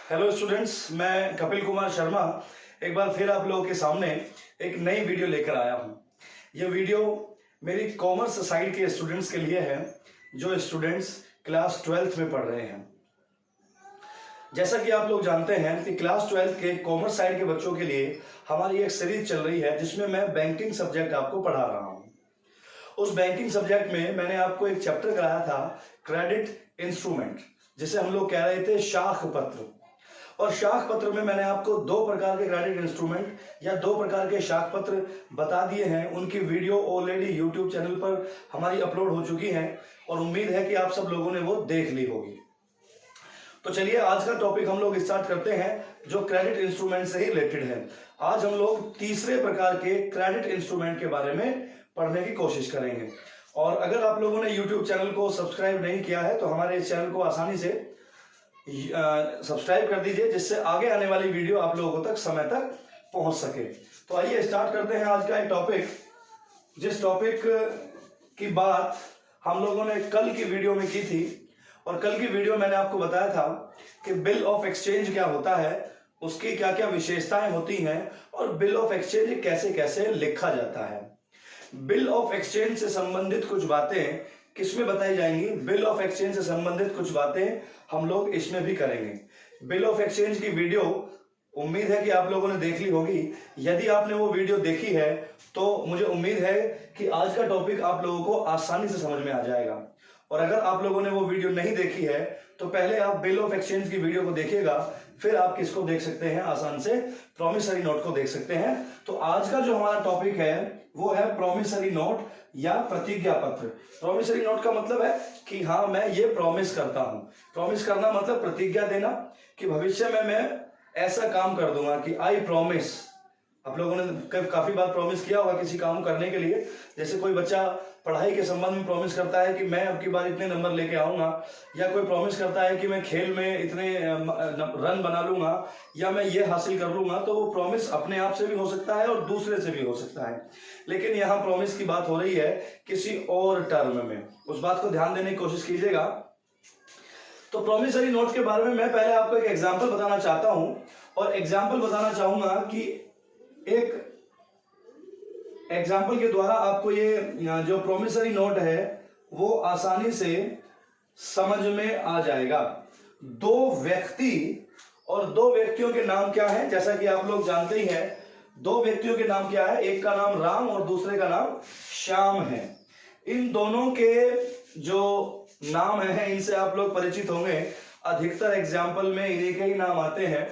Hello students, मैं कपिल कुमार शर्मा एक बार फिर आप लोगों के सामने एक नई वीडियो लेकर आया हूं। यह वीडियो मेरी कॉमर्स साइड के स्टूडेंट्स के लिए है जो स्टूडेंट्स क्लास 12th में पढ़ रहे हैं। जैसा कि आप लोग जानते हैं कि क्लास 12th के कॉमर्स साइड के बच्चों के लिए हमारी एक सीरीज चल रही है जिसमें मैं बैंकिंग सब्जेक्ट आपको पढ़ा रहा हूं। उस बैंकिंग सब्जेक्ट में मैंने आपको एक चैप्टर कराया था क्रेडिट इंस्ट्रूमेंट, जिसे हम लोग कह रहे थे शाख पत्र। और शाख पत्र में मैंने आपको दो प्रकार के क्रेडिट इंस्ट्रूमेंट या दो प्रकार के शाख पत्र बता दिए हैं। उनकी वीडियो ऑलरेडी यूट्यूब चैनल पर हमारी अपलोड हो चुकी है और उम्मीद है कि आप सब लोगों ने वो देख ली होगी। तो चलिए आज का टॉपिक हम लोग स्टार्ट करते हैं जो क्रेडिट इंस्ट्रूमेंट से ही रिलेटेड है। आज हम लोग तीसरे प्रकार के क्रेडिट इंस्ट्रूमेंट के बारे में पढ़ने की कोशिश करेंगे। और अगर आप लोगों ने यूट्यूब चैनल को सब्सक्राइब नहीं किया है तो हमारे इस चैनल को आसानी से सब्सक्राइब कर दीजिए, जिससे आगे आने वाली वीडियो आप लोगों तक समय तक पहुंच सके। तो आइए स्टार्ट करते हैं आज का एक टॉपिक, जिस टॉपिक की बात हम लोगों ने कल की वीडियो में की थी। और कल की वीडियो मैंने आपको बताया था कि बिल ऑफ एक्सचेंज क्या होता है, उसकी क्या क्या विशेषताएं होती हैं और बिल ऑफ एक्सचेंज कैसे कैसे लिखा जाता है। बिल ऑफ एक्सचेंज से संबंधित कुछ बातें किसमें बताई जाएंगी, बिल ऑफ एक्सचेंज से संबंधित कुछ बातें हम लोग इसमें भी करेंगे। बिल ऑफ एक्सचेंज की वीडियो उम्मीद है कि आप लोगों ने देख ली होगी। यदि आपने वो वीडियो देखी है तो मुझे उम्मीद है कि आज का टॉपिक आप लोगों को आसानी से समझ में आ जाएगा। और अगर आप लोगों ने वो वीडियो नहीं देखी है तो पहले आप बिल ऑफ एक्सचेंज की वीडियो को देखिएगा, फिर आप किसको देख सकते हैं, आसान से प्रॉमिसरी नोट को देख सकते हैं। तो आज का जो हमारा टॉपिक है वो है प्रॉमिसरी नोट या प्रतिज्ञा पत्र। प्रॉमिसरी नोट का मतलब है कि हाँ, मैं ये प्रॉमिस करता हूं। प्रॉमिस करना मतलब प्रतिज्ञा देना कि भविष्य में मैं ऐसा काम कर दूंगा कि आई प्रॉमिस। आप लोगों ने काफी बार प्रॉमिस किया होगा किसी काम करने के लिए। जैसे कोई बच्चा पढ़ाई के संबंध में प्रॉमिस करता है कि मैं अब की बार इतने नंबर लेके आऊंगा, या कोई प्रॉमिस करता है कि मैं खेल में इतने रन बना लूंगा या मैं ये हासिल कर लूंगा। तो वो प्रॉमिस अपने आप से भी हो सकता है और दूसरे से भी हो सकता है, लेकिन यहाँ प्रॉमिस की बात हो रही है किसी और टर्म में। उस बात को ध्यान देने की कोशिश कीजिएगा। तो प्रॉमिसरी नोट के बारे में मैं पहले आपको एक एग्जाम्पल बताना चाहता हूं, और एग्जाम्पल बताना चाहूंगा कि एक एग्जाम्पल के द्वारा आपको ये जो प्रॉमिसरी नोट है वो आसानी से समझ में आ जाएगा। दो व्यक्ति और दो व्यक्तियों के नाम क्या है, जैसा कि आप लोग जानते ही हैं। दो व्यक्तियों के नाम क्या है, एक का नाम राम और दूसरे का नाम श्याम है। इन दोनों के जो नाम है इनसे आप लोग परिचित होंगे। अधिकतर एग्जाम्पल में इन्हीं के ही नाम आते हैं।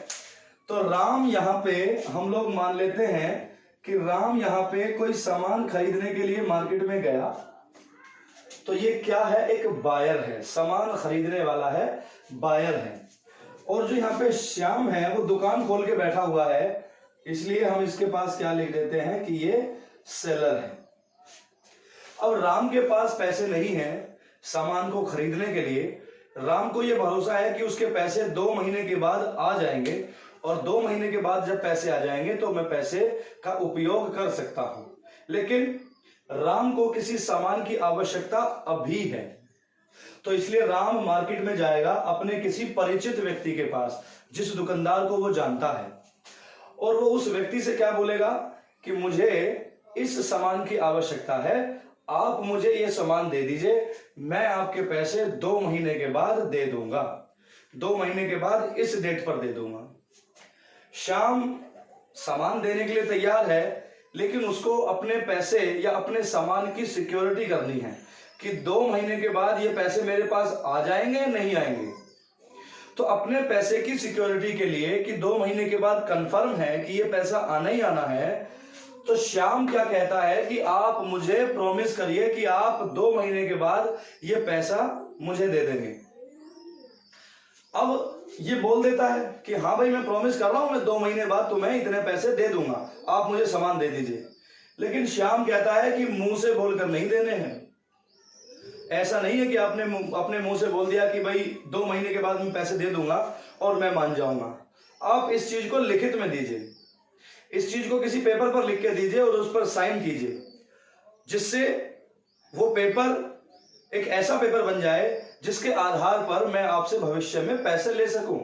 तो राम यहाँ पे हम लोग मान लेते हैं कि राम यहाँ पे कोई सामान खरीदने के लिए मार्केट में गया। तो ये क्या है, एक बायर है, सामान खरीदने वाला है, बायर है। और जो यहाँ पे श्याम है वो दुकान खोल के बैठा हुआ है, इसलिए हम इसके पास क्या लिख देते हैं कि ये सेलर है। अब राम के पास पैसे नहीं है सामान को खरीदने के लिए। राम को ये भरोसा है कि उसके पैसे 2 महीने के बाद आ जाएंगे, और 2 महीने के बाद जब पैसे आ जाएंगे तो मैं पैसे का उपयोग कर सकता हूं। लेकिन राम को किसी सामान की आवश्यकता अभी है, तो इसलिए राम मार्केट में जाएगा अपने किसी परिचित व्यक्ति के पास, जिस दुकानदार को वो जानता है। और वो उस व्यक्ति से क्या बोलेगा कि मुझे इस सामान की आवश्यकता है, आप मुझे ये सामान दे दीजिए, मैं आपके पैसे 2 महीने के बाद दे दूंगा, 2 महीने के बाद इस डेट पर दे दूंगा। श्याम सामान देने के लिए तैयार है, लेकिन उसको अपने पैसे या अपने सामान की सिक्योरिटी करनी है कि 2 महीने के बाद ये पैसे मेरे पास आ जाएंगे नहीं आएंगे। तो अपने पैसे की सिक्योरिटी के लिए कि 2 महीने के बाद कंफर्म है कि ये पैसा आना ही आना है, तो श्याम क्या कहता है कि आप मुझे प्रॉमिस करिए कि आप 2 महीने के बाद ये पैसा मुझे दे देंगे। अब ये बोल देता है कि हाँ भाई, मैं प्रॉमिस कर रहा हूं, मैं 2 महीने बाद तुम्हें इतने पैसे दे दूंगा, आप मुझे सामान दे दीजिए। लेकिन श्याम कहता है कि मुंह से बोलकर नहीं देने हैं। ऐसा नहीं है कि आपने अपने मुंह से बोल दिया कि भाई 2 महीने के बाद मैं पैसे दे दूंगा और मैं मान जाऊंगा। आप इस चीज को लिखित में दीजिए, इस चीज को किसी पेपर पर लिख के दीजिए और उस पर साइन कीजिए, जिससे वो पेपर एक ऐसा पेपर बन जाए जिसके आधार पर मैं आपसे भविष्य में पैसे ले सकूं।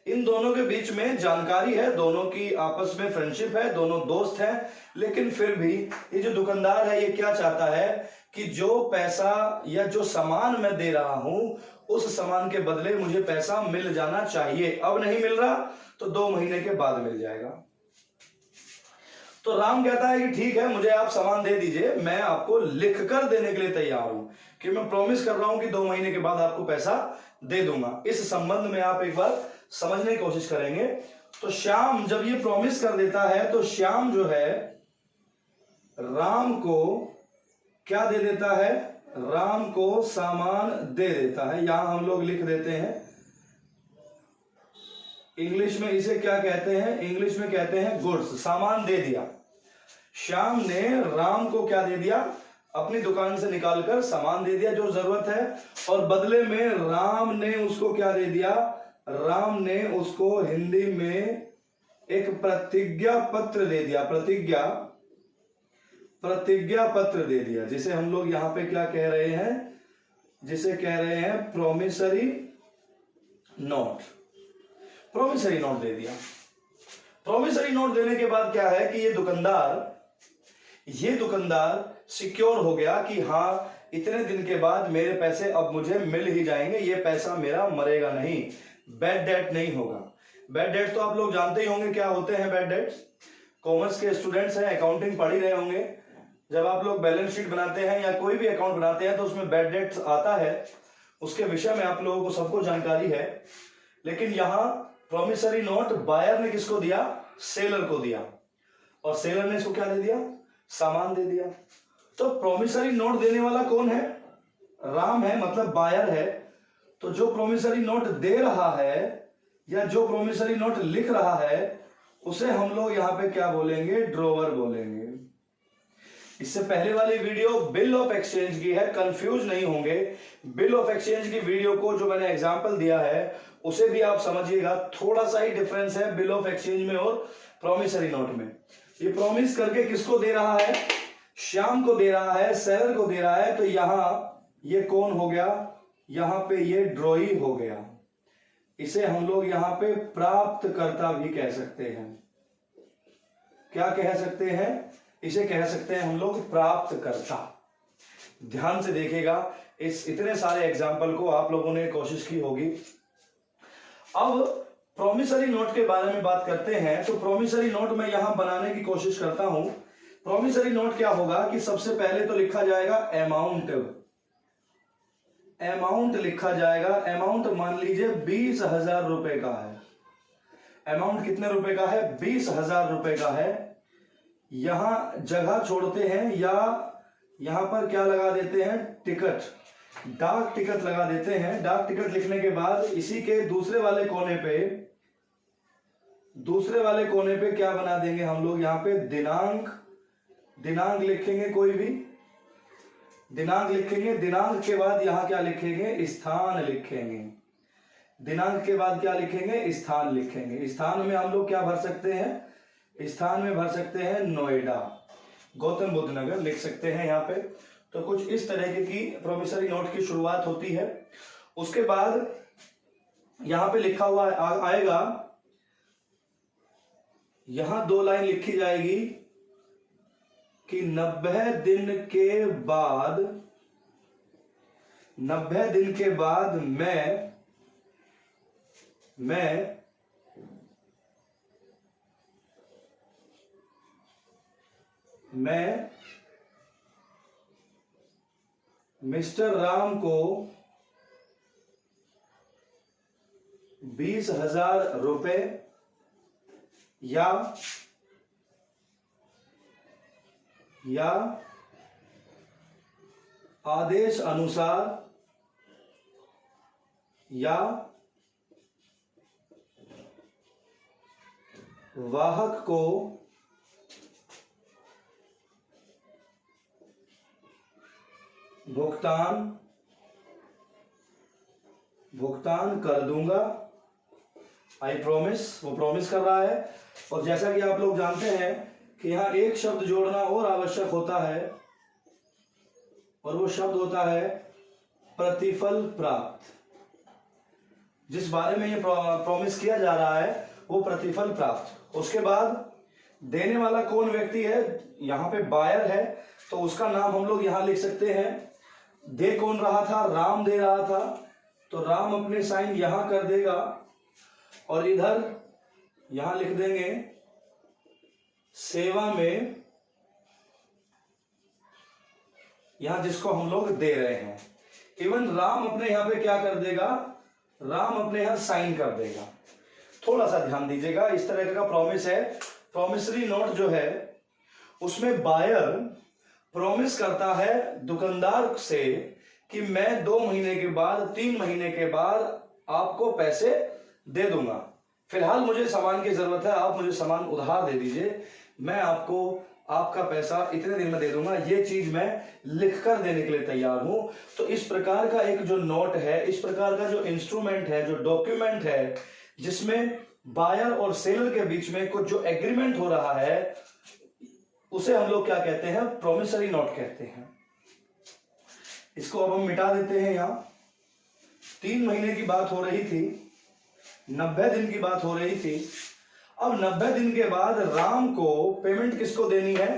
इन दोनों के बीच में जानकारी है, दोनों की आपस में फ्रेंडशिप है, दोनों दोस्त हैं, लेकिन फिर भी ये जो दुकानदार है ये क्या चाहता है कि जो पैसा या जो सामान मैं दे रहा हूं उस सामान के बदले मुझे पैसा मिल जाना चाहिए। अब नहीं मिल रहा तो 2 महीने के बाद मिल जाएगा। तो राम कहता है कि ठीक है, मुझे आप सामान दे दीजिए, मैं आपको लिखकर देने के लिए तैयार हूं, कि मैं प्रॉमिस कर रहा हूं कि 2 महीने के बाद आपको पैसा दे दूंगा। इस संबंध में आप एक बार समझने की कोशिश करेंगे। तो श्याम जब ये प्रॉमिस कर देता है तो श्याम जो है राम को क्या दे देता है, राम को सामान दे देता है। यहां हम लोग लिख देते हैं, इंग्लिश में इसे क्या कहते हैं, इंग्लिश में कहते हैं गुड्स। सामान दे दिया, श्याम ने राम को क्या दे दिया, अपनी दुकान से निकालकर सामान दे दिया जो जरूरत है, और बदले में राम ने उसको क्या दे दिया, राम ने उसको हिंदी में एक प्रतिज्ञा पत्र दे दिया, प्रतिज्ञा पत्र दे दिया, जिसे हम लोग यहां पे क्या कह रहे हैं, जिसे कह रहे हैं प्रोमिसरी नोट। प्रोमिसरी नोट दे दिया। प्रोमिसरी नोट देने के बाद क्या है कि ये दुकानदार सिक्योर हो गया कि हाँ इतने दिन के बाद मेरे पैसे अब मुझे मिल ही जाएंगे, ये पैसा मेरा मरेगा नहीं, बैड डेट नहीं होगा। बैड डेट तो आप लोग जानते ही होंगे क्या होते हैं बैड डेट्स। कॉमर्स के स्टूडेंट्स हैं, अकाउंटिंग पढ़ ही रहे होंगे। जब आप लोग बैलेंस शीट बनाते हैं या कोई भी अकाउंट बनाते हैं तो उसमें बैड डेट्स आता है, उसके विषय में आप लोगों को सबको जानकारी है। लेकिन यहां प्रोमिसरी नोट बायर ने किसको दिया, सेलर को दिया, और सेलर ने इसको क्या दे दिया, सामान दे दिया। तो प्रोमिसरी नोट देने वाला कौन है, राम है, मतलब बायर है। तो जो प्रोमिसरी नोट दे रहा है या जो प्रोमिसरी नोट लिख रहा है उसे हम लोग यहां पे क्या बोलेंगे, ड्रॉवर बोलेंगे। इससे पहले वाली वीडियो बिल ऑफ एक्सचेंज की है, कंफ्यूज नहीं होंगे। बिल ऑफ एक्सचेंज की वीडियो को जो मैंने एग्जांपल दिया है उसे भी आप समझिएगा, थोड़ा सा ही डिफरेंस है बिल ऑफ एक्सचेंज में और प्रोमिसरी नोट में। ये प्रॉमिस करके किसको दे रहा है, श्याम को दे रहा है, सेलर को दे रहा है। तो यहां ये कौन हो गया, यहां पे ये ड्रॉई हो गया। इसे हम लोग यहां पे प्राप्तकर्ता भी कह सकते हैं। क्या कह सकते हैं, इसे कह सकते हैं हम लोग प्राप्तकर्ता। ध्यान से देखिएगा, इस इतने सारे एग्जाम्पल को आप लोगों ने कोशिश की होगी। अब प्रोमिसरी नोट के बारे में बात करते हैं। तो प्रोमिसरी नोट मैं यहां बनाने की कोशिश करता हूं। प्रोमिसरी नोट क्या होगा कि सबसे पहले तो लिखा जाएगा अमाउंट, अमाउंट लिखा जाएगा। अमाउंट मान लीजिए 20,000 रुपए का है। अमाउंट कितने रुपए का है, 20,000 रुपए का है। यहां जगह छोड़ते हैं या यहां पर क्या लगा देते हैं, टिकट, डाक टिकट लगा देते हैं। डाक टिकट लिखने के बाद इसी के दूसरे वाले कोने पे क्या बना देंगे हम लोग, यहां पे दिनांक, दिनांक लिखेंगे, कोई भी दिनांक लिखेंगे। दिनांक के बाद यहां क्या लिखेंगे, स्थान लिखेंगे। दिनांक के बाद क्या लिखेंगे, स्थान लिखेंगे। स्थान में हम लोग क्या भर सकते हैं, स्थान में भर सकते हैं नोएडा, गौतम बुद्ध नगर लिख सकते हैं यहां पे। तो कुछ इस तरह की प्रोमिसरी नोट की शुरुआत होती है। उसके बाद यहां पे लिखा हुआ आएगा, यहां 2 लाइन लिखी जाएगी कि 90 दिन के बाद, 90 दिन के बाद मैं मिस्टर राम को 20,000 रुपए या आदेश अनुसार या वाहक को भुगतान कर दूंगा। आई प्रॉमिस, वो प्रॉमिस कर रहा है। और जैसा कि आप लोग जानते हैं कि यहां एक शब्द जोड़ना और आवश्यक होता है, और वो शब्द होता है प्रतिफल प्राप्त। जिस बारे में ये प्रॉमिस किया जा रहा है वो प्रतिफल प्राप्त। उसके बाद देने वाला कौन व्यक्ति है, यहाँ पे बायर है, तो उसका नाम हम लोग यहां लिख सकते हैं। दे कौन रहा था, राम दे रहा था, तो राम अपने साइन यहां कर देगा और इधर यहां लिख देंगे सेवा में, यहां जिसको हम लोग दे रहे हैं। इवन राम अपने यहां पे क्या कर देगा, राम अपने यहां साइन कर देगा। थोड़ा सा ध्यान दीजिएगा, इस तरह का प्रॉमिस है। प्रॉमिसरी नोट जो है उसमें बायर प्रॉमिस करता है दुकानदार से कि मैं 2 महीने के बाद, 3 महीने के बाद आपको पैसे दे दूंगा। फिलहाल मुझे सामान की जरूरत है, आप मुझे सामान उधार दे दीजिए, मैं आपको आपका पैसा इतने दिन में दे दूंगा, ये चीज मैं लिखकर देने के लिए तैयार हूं। तो इस प्रकार का एक जो नोट है, इस प्रकार का जो इंस्ट्रूमेंट है, जो डॉक्यूमेंट है, जिसमें बायर और सेलर के बीच में कुछ जो एग्रीमेंट हो रहा है, उसे हम लोग क्या कहते हैं, प्रोमिसरी नोट कहते हैं। इसको अब हम मिटा देते हैं। यहां 3 महीने की बात हो रही थी, 90 दिन की बात हो रही थी। अब 90 दिन के बाद राम को पेमेंट किसको देनी है,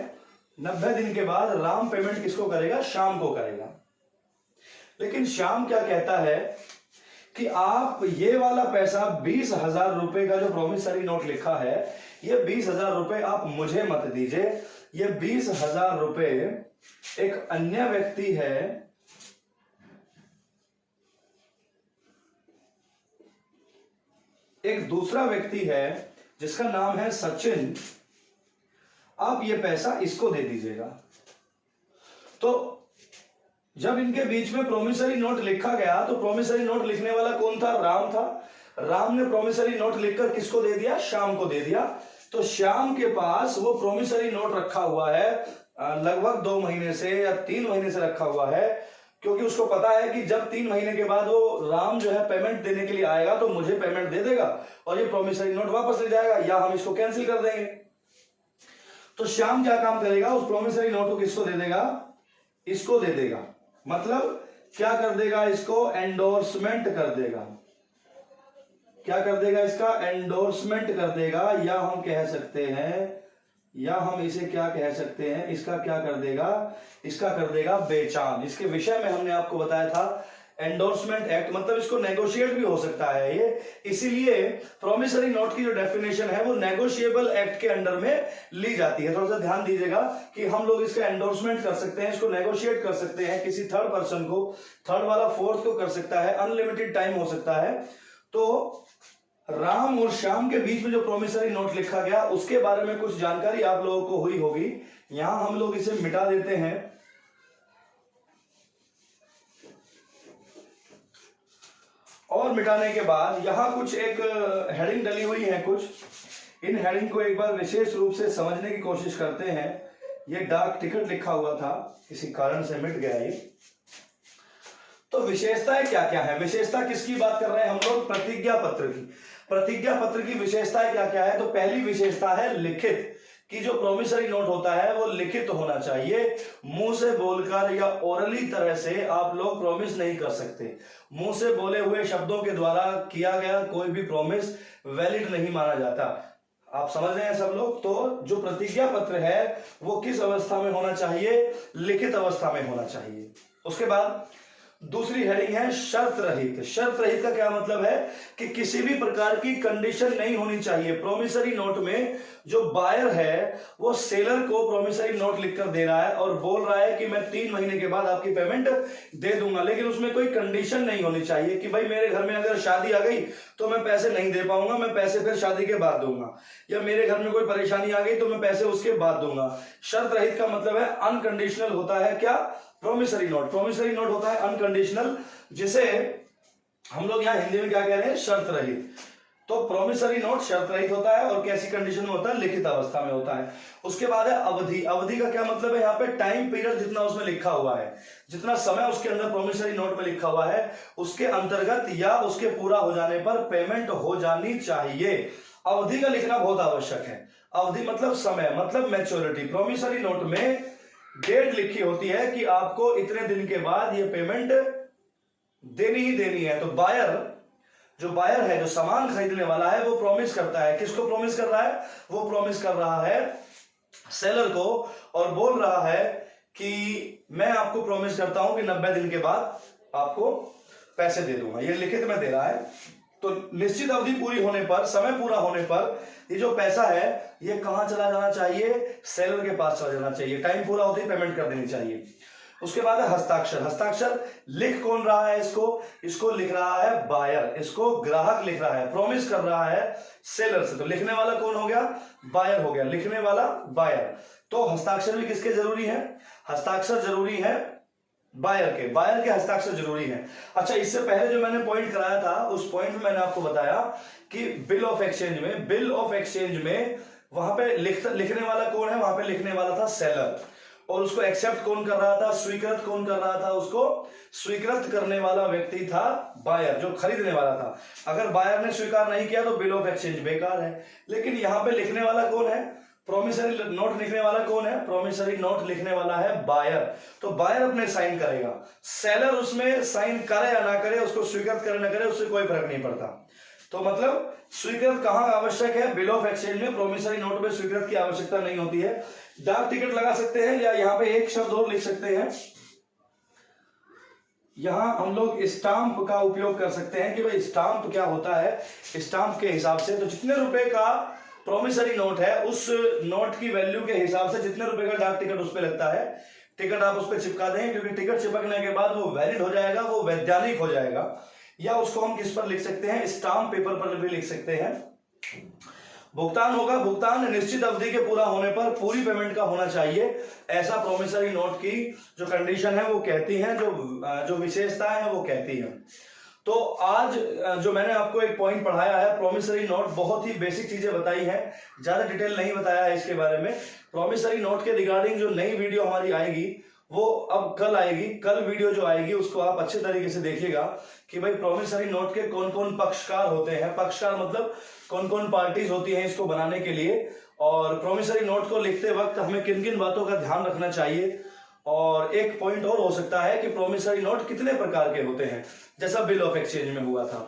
90 दिन के बाद राम पेमेंट किसको करेगा, श्याम को करेगा। लेकिन श्याम क्या कहता है कि आप ये वाला पैसा 20,000 रुपए का जो प्रोमिसरी नोट लिखा है, ये 20,000 रुपए आप मुझे मत दीजिए, ये 20,000 रुपए एक अन्य व्यक्ति है, एक दूसरा व्यक्ति है जिसका नाम है सचिन, आप ये पैसा इसको दे दीजिएगा। तो जब इनके बीच में प्रोमिसरी नोट लिखा गया तो प्रोमिसरी नोट लिखने वाला कौन था, राम था। राम ने प्रोमिसरी नोट लिखकर किसको दे दिया, श्याम को दे दिया। तो श्याम के पास वो प्रोमिसरी नोट रखा हुआ है, लगभग 2 महीने से या 3 महीने से रखा हुआ है, क्योंकि उसको पता है कि जब 3 महीने के बाद वो राम जो है पेमेंट देने के लिए आएगा तो मुझे पेमेंट दे देगा और ये प्रोमिसरी नोट वापस ले जाएगा या हम इसको कैंसिल कर देंगे। तो श्याम क्या काम करेगा, उस प्रोमिसरी नोट को किसको दे देगा, इसको दे देगा। मतलब क्या कर देगा, इसको एंडोर्समेंट कर देगा। क्या कर देगा, इसका एंडोर्समेंट कर देगा, या हम कह सकते हैं, या हम इसे क्या कह सकते हैं, इसका क्या कर देगा, इसका कर देगा बेचान। इसके विषय में हमने आपको बताया था एंडोर्समेंट एक्ट, मतलब इसको नेगोशिएट भी हो सकता है ये, इसीलिए प्रोमिसरी नोट की जो डेफिनेशन है वो नेगोशिएबल एक्ट के अंडर में ली जाती है। थोड़ा सा ध्यान दीजिएगा कि हम लोग इसका एंडोर्समेंट कर सकते हैं, इसको नेगोशिएट कर सकते हैं किसी थर्ड पर्सन को, थर्ड वाला फोर्थ को कर सकता है, अनलिमिटेड टाइम हो सकता है। तो राम और श्याम के बीच में जो प्रोमिसरी नोट लिखा गया उसके बारे में कुछ जानकारी आप लोगों को हुई होगी। यहां हम लोग इसे मिटा देते हैं और मिटाने के बाद यहां कुछ एक हेडिंग डली हुई है कुछ, इन हेडिंग को एक बार विशेष रूप से समझने की कोशिश करते हैं। ये डाक टिकट लिखा हुआ था, किसी कारण से मिट गया ये। तो विशेषताएं क्या क्या है, विशेषता किसकी बात कर रहे हैं हम लोग, प्रतिज्ञा पत्र की। प्रतिज्ञा पत्र की विशेषताएं क्या क्या है, तो पहली विशेषता है लिखित, कि जो प्रोमिसरी नोट होता है वो लिखित होना चाहिए। मुंह से बोलकर या ओरली तरह से आप लोग प्रॉमिस नहीं कर सकते। मुंह से बोले हुए शब्दों के द्वारा किया गया कोई भी प्रॉमिस वैलिड नहीं माना जाता। आप समझ रहे हैं सब लोग। तो जो प्रतिज्ञा पत्र है वो किस अवस्था में होना चाहिए, लिखित अवस्था में होना चाहिए। उसके बाद दूसरी हेडिंग है शर्त रहित। शर्त रहित का क्या मतलब है कि किसी भी प्रकार की कंडीशन नहीं होनी चाहिए। प्रोमिसरी नोट में जो बायर है वो सेलर को प्रोमिसरी नोट लिखकर दे रहा है और बोल रहा है कि मैं 3 महीने के बाद आपकी पेमेंट दे दूंगा, लेकिन उसमें कोई कंडीशन नहीं होनी चाहिए कि भाई मेरे घर में अगर शादी आ गई तो मैं पैसे नहीं दे पाऊंगा, मैं पैसे फिर शादी के बाद दूंगा, या मेरे घर में कोई परेशानी आ गई तो मैं पैसे उसके बाद दूंगा। शर्त रहित का मतलब है अनकंडीशनल होता है क्या, प्रोमिसरी नोट। प्रोमिसरी नोट होता है अनकंडीशनल, जिसे हम लोग यहां हिंदी में क्या कह रहे हैं, शर्त रहित। तो प्रोमिसरी नोट शर्त रहित होता है और कैसी कंडीशन में होता है, लिखित अवस्था में होता है। उसके बाद है अवधि। अवधि का क्या मतलब है, यहाँ पे टाइम पीरियड जितना उसमें लिखा हुआ है, जितना समय उसके अंदर प्रोमिसरी नोट में लिखा हुआ है उसके अंतर्गत या उसके पूरा हो जाने पर पेमेंट हो जानी चाहिए। अवधि का लिखना बहुत आवश्यक है। अवधि मतलब समय, मतलब मैच्योरिटी। प्रोमिसरी नोट में डेट लिखी होती है कि आपको इतने दिन के बाद ये पेमेंट देनी ही देनी है। तो बायर जो बायर है, जो सामान खरीदने वाला है, वो प्रॉमिस करता है। किसको प्रॉमिस कर रहा है? वो प्रॉमिस कर रहा है सेलर को, और बोल रहा है कि मैं आपको प्रॉमिस करता हूं कि 90 दिन के बाद आपको पैसे दे दूंगा। ये लिखित में दे रहा है। तो निश्चित अवधि पूरी होने पर, समय पूरा होने पर ये जो पैसा है ये कहां चला जाना चाहिए? सेलर के पास चला जाना चाहिए। टाइम पूरा होते ही पेमेंट कर देनी चाहिए। उसके बाद है हस्ताक्षर। हस्ताक्षर लिख कौन रहा है इसको लिख रहा है बायर, इसको ग्राहक लिख रहा है, प्रॉमिस कर रहा है सेलर से। तो लिखने वाला कौन हो गया? बायर हो गया, लिखने वाला बायर। तो हस्ताक्षर भी किसके जरूरी है? हस्ताक्षर जरूरी है बायर के हस्ताक्षर जरूरी है। अच्छा, इससे पहले जो मैंने पॉइंट कराया था उस पॉइंट में मैंने आपको बताया कि बिल ऑफ एक्सचेंज में वहां पे लिखने वाला कौन है? वहां पे लिखने वाला था सेलर, और उसको एक्सेप्ट कौन कर रहा था? स्वीकृत कौन कर रहा था? उसको स्वीकृत करने वाला व्यक्ति था बायर, जो खरीदने वाला था। अगर बायर ने स्वीकार नहीं किया तो बिल ऑफ एक्सचेंज बेकार है। लेकिन यहां पे लिखने वाला कौन है? प्रोमिसरी नोट लिखने वाला कौन है? प्रोमिसरी नोट लिखने वाला है बायर। तो बायर अपने साइन करेगा, सेलर उसमें साइन करे या ना करे, उसको स्वीकृत करे ना करे, उससे कोई फर्क नहीं पड़ता। तो मतलब स्वीकृत कहां आवश्यक है? बिल ऑफ एक्सचेंज में। प्रोमिसरी नोट में स्वीकृत की आवश्यकता नहीं होती है। डाक टिकट लगा सकते हैं, या यहां पे एक शब्द और लिख सकते हैं, यहां हम लोग स्टाम्प का उपयोग कर सकते हैं कि भाई स्टाम्प क्या होता है। स्टाम्प के हिसाब से तो जितने रुपए का प्रोमिसरी नोट है उस नोट की वैल्यू के हिसाब से जितने रुपए का डाक टिकट उस पर लगता है, टिकट आप उस पर चिपका दें, क्योंकि टिकट चिपकने के बाद वो वैलिड हो जाएगा, वो वैधानिक हो जाएगा। या उसको हम किस पर लिख सकते हैं? स्टाम्प पेपर पर भी लिख सकते हैं। भुगतान होगा, भुगतान निश्चित अवधि के पूरा होने पर पूरी पेमेंट का होना चाहिए, ऐसा प्रोमिसरी नोट की जो कंडीशन है वो कहती है, जो विशेषताएं हैं वो कहती है। तो आज जो मैंने आपको एक पॉइंट पढ़ाया है प्रोमिसरी नोट, बहुत ही बेसिक चीजें बताई हैं, ज्यादा डिटेल नहीं बताया है इसके बारे में। प्रोमिसरी नोट के रिगार्डिंग जो नई वीडियो हमारी आएगी वो अब कल आएगी। कल वीडियो जो आएगी उसको आप अच्छे तरीके से देखिएगा कि भाई प्रोमिसरी नोट के कौन कौन पक्षकार होते हैं। पक्षकार मतलब कौन कौन पार्टीज होती हैं इसको बनाने के लिए, और प्रोमिसरी नोट को लिखते वक्त हमें किन किन बातों का ध्यान रखना चाहिए। और एक पॉइंट और हो सकता है कि प्रोमिसरी नोट कितने प्रकार के होते हैं, जैसा बिल ऑफ एक्सचेंज में हुआ था।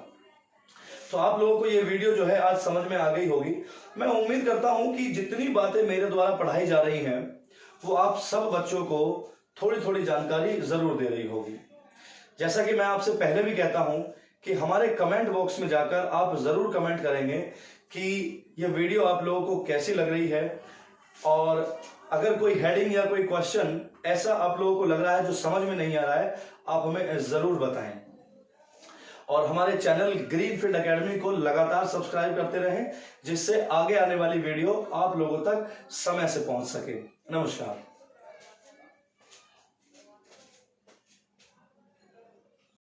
तो आप लोगों को ये वीडियो जो है आज समझ में आ गई होगी। मैं उम्मीद करता हूं कि जितनी बातें मेरे द्वारा पढ़ाई जा रही हैं वो आप सब बच्चों को थोड़ी थोड़ी जानकारी जरूर दे रही होगी। जैसा कि मैं आपसे पहले भी कहता हूं कि हमारे कमेंट बॉक्स में जाकर आप जरूर कमेंट करेंगे कि ये वीडियो आप लोगों को कैसी लग रही है, और अगर कोई हेडिंग या कोई क्वेश्चन ऐसा आप लोगों को लग रहा है जो समझ में नहीं आ रहा है, आप हमें जरूर बताएं। और हमारे चैनल ग्रीनफील्ड एकेडमी को लगातार सब्सक्राइब करते रहें, जिससे आगे आने वाली वीडियो आप लोगों तक समय से पहुंच सके। नमस्कार।